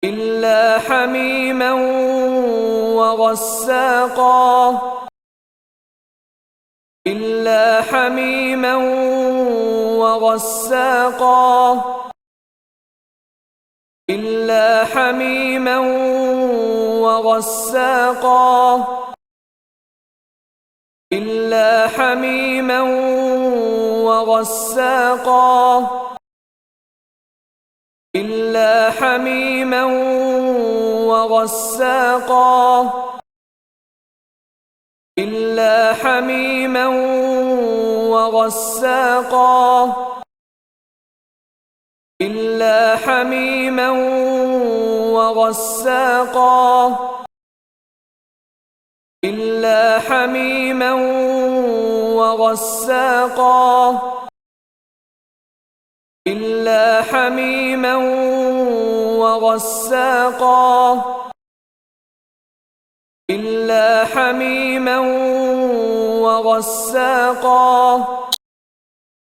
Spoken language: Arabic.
إلا حميما وغساقا إلا حميما وغساقا إلا حميما وغساقا إلا حميما وغساقا إلا حميما وغساقا إلا حميما وغساقا إلا حميما وغساقا إلا حميما وغساقا إلا حميما وغساقا إلا حميما وغساقا